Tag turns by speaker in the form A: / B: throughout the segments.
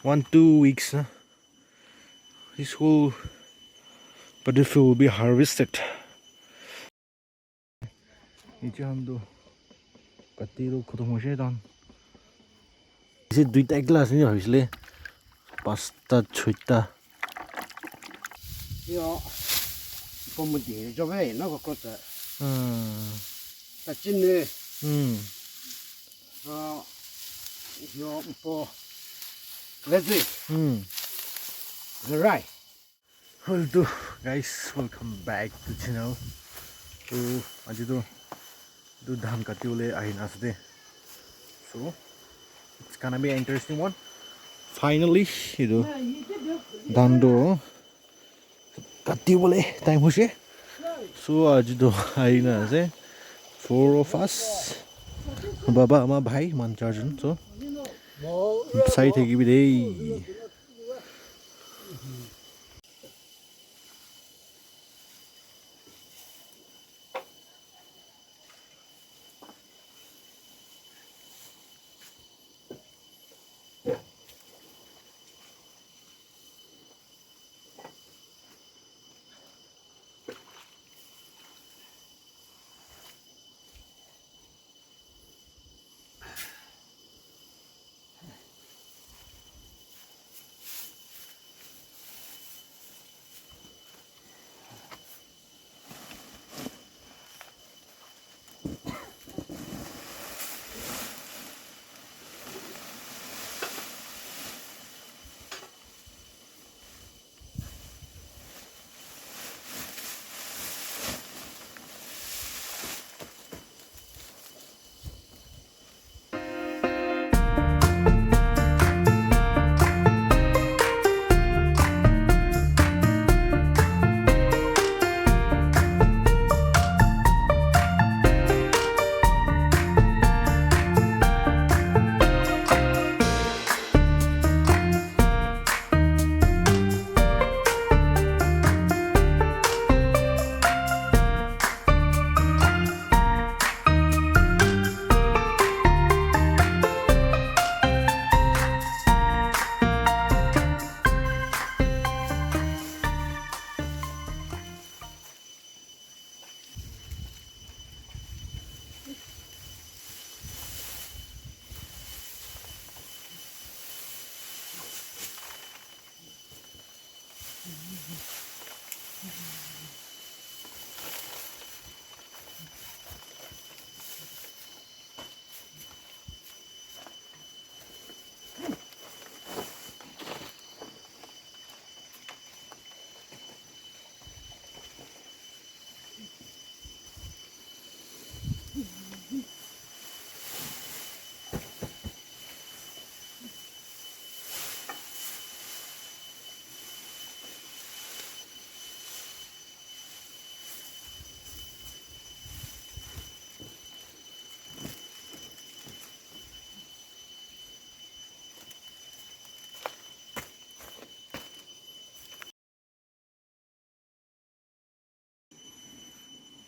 A: 1-2 weeks, this whole paddy field will be harvested. 이제 한도 까띠로 고동호시던 이제 두이다 글라스니 하실래 파스타 초이다
B: yo pomo di cho ve nó có cosa ta chin ne yo un po let's right.
A: Hello guys, welcome back to channel. So ajido do dham katiule ahin asde. So it's gonna be an interesting one. Finally, ido dando katiule time hoshe. So ajido ahin ase 4 of us. Baba ama bhai man charjan. So sai thegi bidei.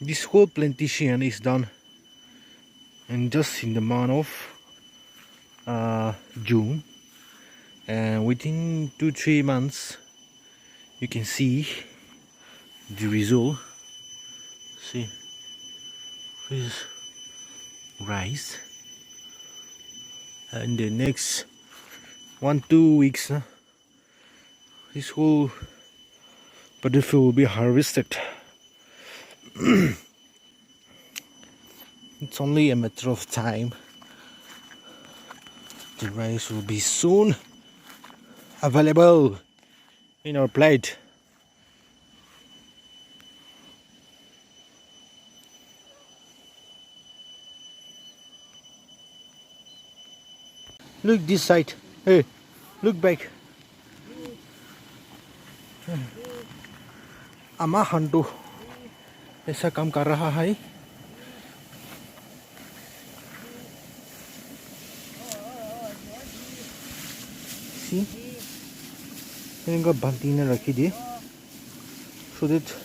A: This whole plantation is done and just in the month of June, and within 2-3 months you can see the result. See this rice, and the next 1-2 weeks this whole paddy field will be harvested. It's only a matter of time. The rice will be soon available in our plate. Look this side. Hey, look back. Ama hantu ऐसा काम कर रहा है. See, इनका बाल्टी में रखी दे, so that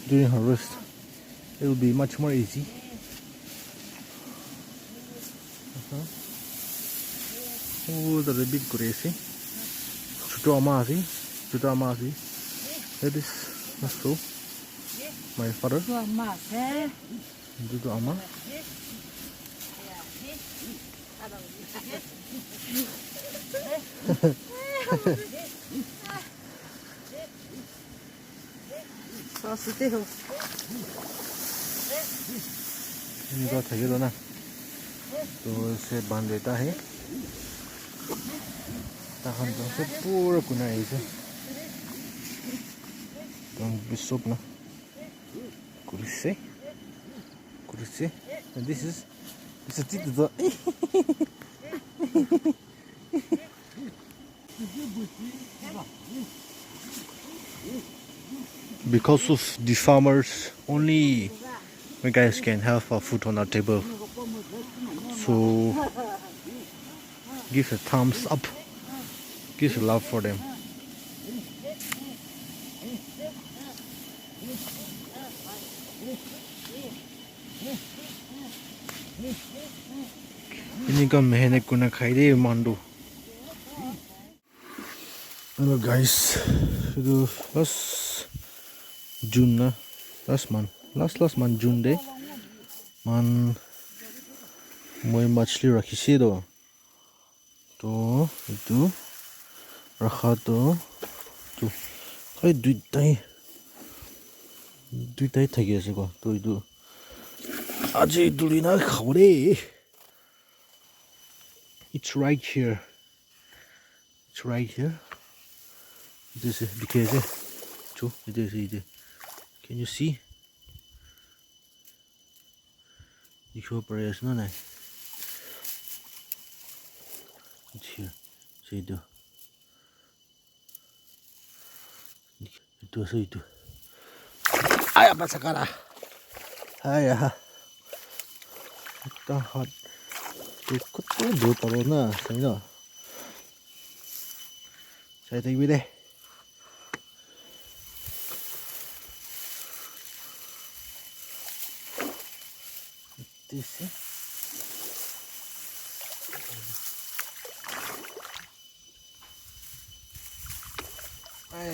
A: during harvest it will be much more easy. Oh, the rabbit crazy. Chuto amasi. Chuto amasi. That is so. My father. Chuto ama. इनका थके तो ना तो इसे बांध देता है ताकि तो से पूरा कुना ऐसे तो बिशप ना कुर्सी and this is the because of the farmers only we guys can have our food on our table, so give a thumbs up, give a love for them. इनका मेहनत कुना खाई दे मांडू. Hello guys, ಇದು last month June day man moi machli rakhishi to itu rakha to kai duitai thaki ase ko to itu aje dulina khore. It's right here. This is because can you see? Dikhbo parayas na nai. It's here. See itu. Itu. Ay apa sakara? Ay ah. Kita hot. Ikut tu dua paruh na, saya. Saya tengok deh. This. Ay,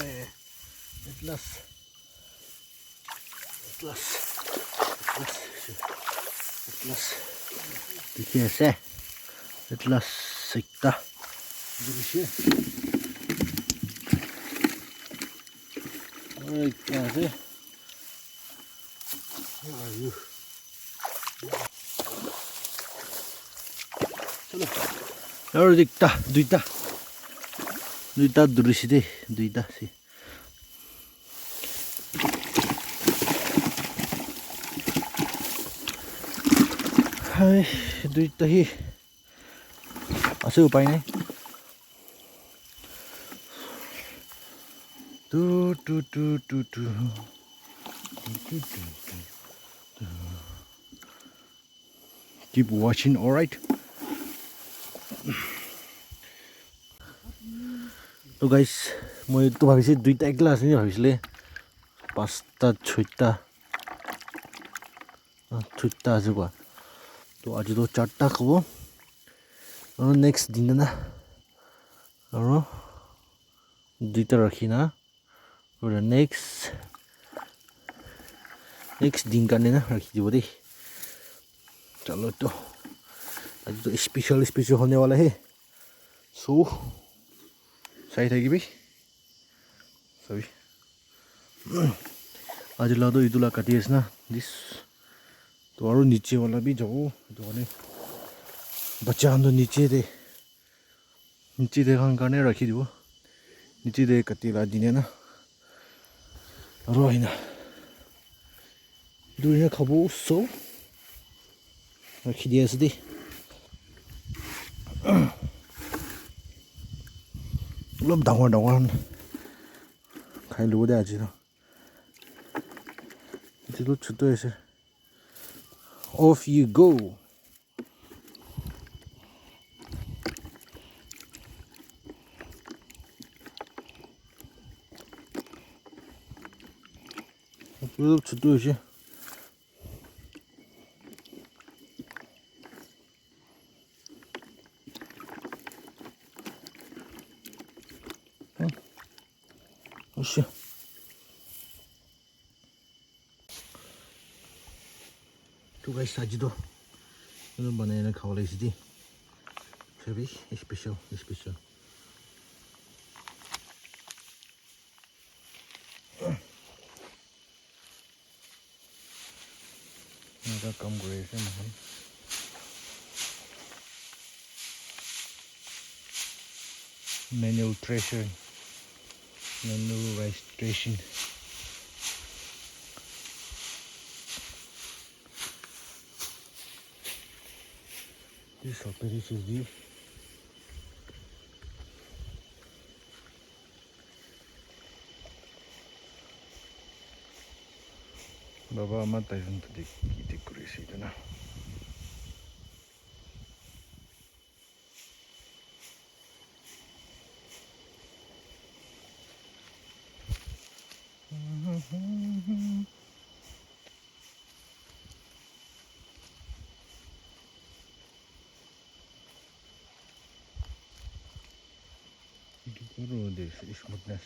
A: at last. Dikese. At last sikta. Dikese. Alright, kasi. Where are you? Chalo. Yaro dikta, duita durishide, duita si. Hai, duita hi. Asa upay na. Tu. Keep watching, alright? So guys, মই তো ভাবিছি দুইটা একলা আছে ভাবিছিলে পাঁচটা ছয়টা আছে কোৱা তো আজি তো চারটা খাব আৰু নেক্সট দিন না আৰু দুইটা ৰাখি না আৰু नेक्स्ट दिन কাৰণে না ৰাখি দিব দেই चलो तो आज तो स्पेशल होने वाला है सो सही था कि भाई सभी आज ला दो इदुला काटी है ना दिस तो और नीचे वाला भी जाओ तो ने बच्चा हम तो नीचे दे खान करने रखी दो नीचे दे कटी ला दिने ना रोहिना दुनिया खाबो सो रखी दिया सदी लोग डांगर खाई लो दे आज तो छुट्टो ऐसे off you go लोग छुट्टो ऐसे 哦是。Tu guys saji do. Ano banana na khawala isdi. Sabi special. Naka kam gure se mahan. Manual thresher. Manual rice threshing. This is very easy. Baba mata yun to di kurisi ito na. Siguro this smoothness.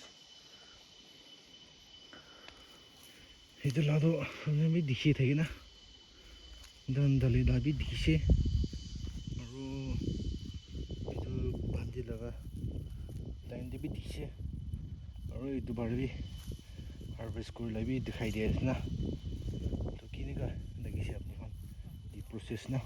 A: Ito lado ano may dikhi thagi na. Dan dali da bi dikhi. Aru ito bandi laga. Dan di bi dikhi. Aru ito bari harvest kuri la bi dikhai de na. To kini ka lagi siap ni kan. Di process na.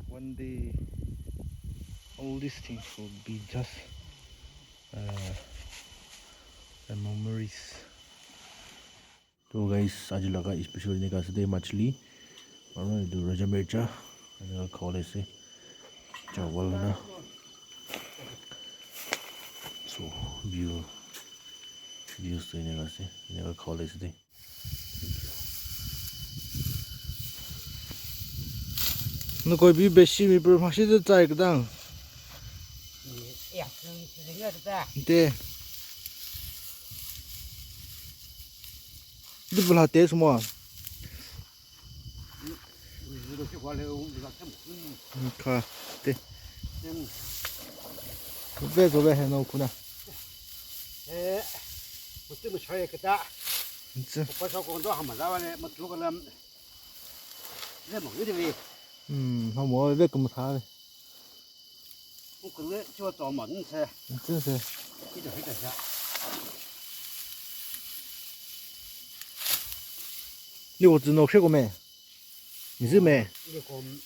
A: One day all these things will be just the memories. तो guys आज लगा special निकाल से मछली और इधर रजा मिर्चा इधर खाने से चावल ना so views तो निकाल से निकाल खाने से दे那个比别西米不是怕现在在个当
B: 呀，是人家的噻。
A: 对你不拿带什么
B: 你都去过来，我们看
A: 你看对
B: 嗯，
A: 别做别还闹苦呢
B: 我这么长一个大，
A: 这
B: 我不少工作还没干完呢，没做个了，这忙的喂，
A: 他没别跟么他的
B: 我可能就要找门噻，
A: 真是
B: 一点一点下。
A: 你我知道吃过没你是没
B: 那个俺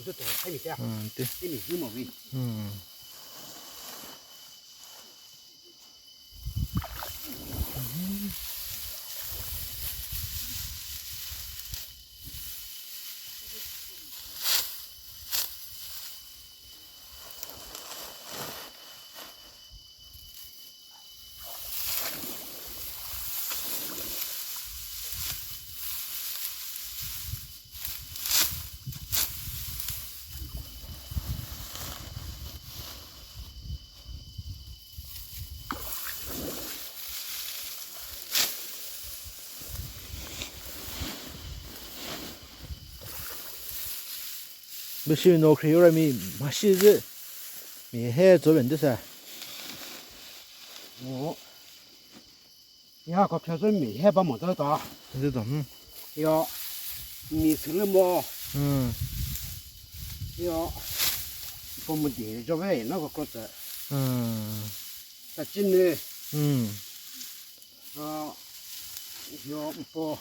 B: 这多太米的，
A: 对
B: 这米是么喂？
A: 不是弄开有点米马西子米还做人的噻
B: 我，你看个票子米还把么子打，
A: 这种
B: 要米成了么？要把么地就喂那个果子，在今呢，要不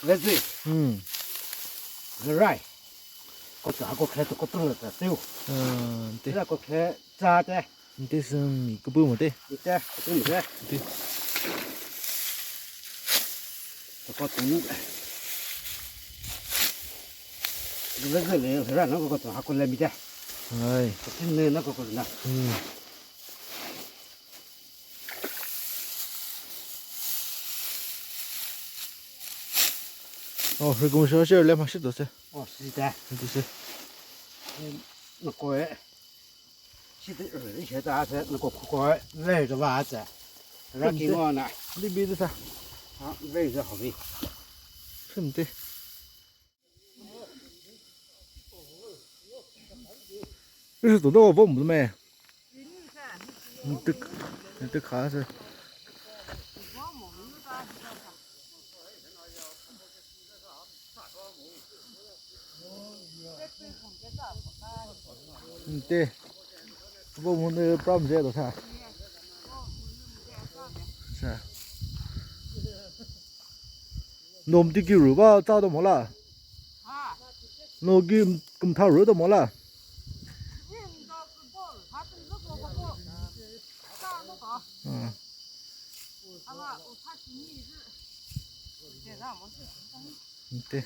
B: 来水，来来。个炸个开都个多了的丢，
A: 对
B: 那个开炸的，
A: 你这是米个不么的
B: 你的都没得，
A: 对
B: 这个东，那个嘞，是那个做还过来没得，
A: 哎，
B: 真的那个呢，
A: 嗯。哦，是公司是来嘛？是多少？
B: 哦，是的，
A: 就是。
B: 那个，现在一些大子那个块围着袜子，那给我呢，
A: 你别的啥？
B: 啊，围着好围。
A: 是唔对。这是做到我不没？你看是。对，我们那不不这多少？是。弄的给肉吧，找到没了？弄给跟他肉都没了。嗯。对。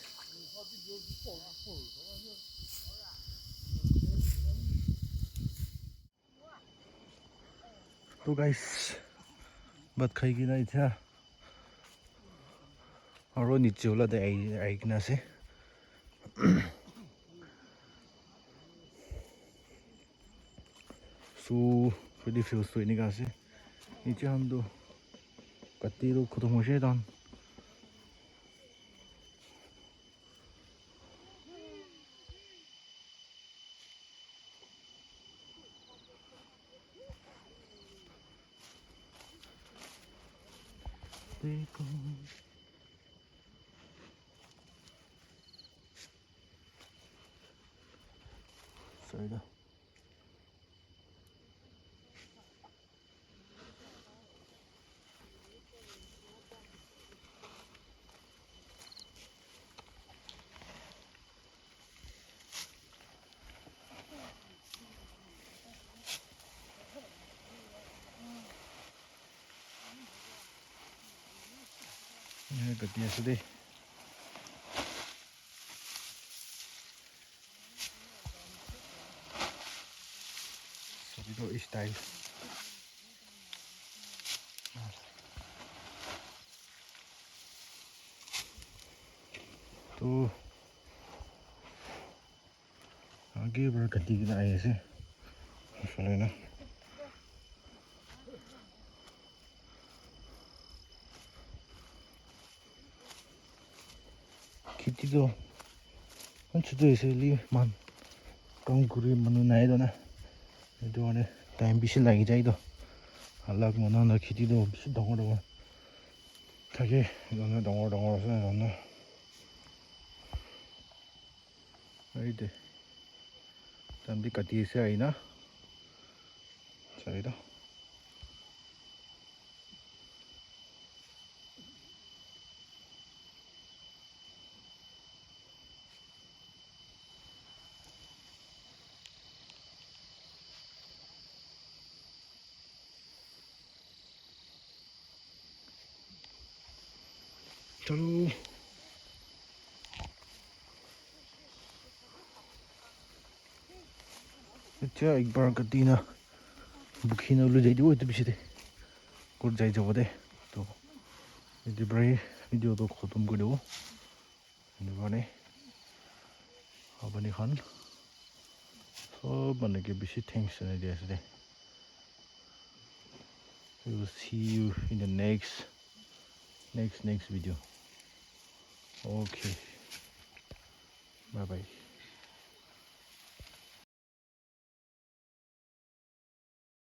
A: तो गाइस बात खाइकिन इतना और नीचे होला दे आइकिन से सो pretty feels तो इन्हीं का से नीचे हम तो कत्ती तो खुद मुझे दान देखो sorry दा ये कत्ती ऐसे दे सभी तो इस टाइल तो आगे बढ़ कत्ती की आए से चले ना खेती तो कुछ तो ऐसे लिए मान काम करी मनु नहीं तो ना itu ane time bisi lagi jai do alak mana na khiti do bisi dongor dongor thake dona dongor dongor sa dona ai de tam di kati se ai na sai da chalo अच्छा एक बार कती ना बुखी ना उल्लू जाई वो तो पीछे थे कुछ जाई जाओ दे तो ये बड़े वीडियो तो खत्म कर दो ये बने अब नहीं खान सब बने के पीछे थैंक्स ने दिया से we will see you in the next video okay bye bye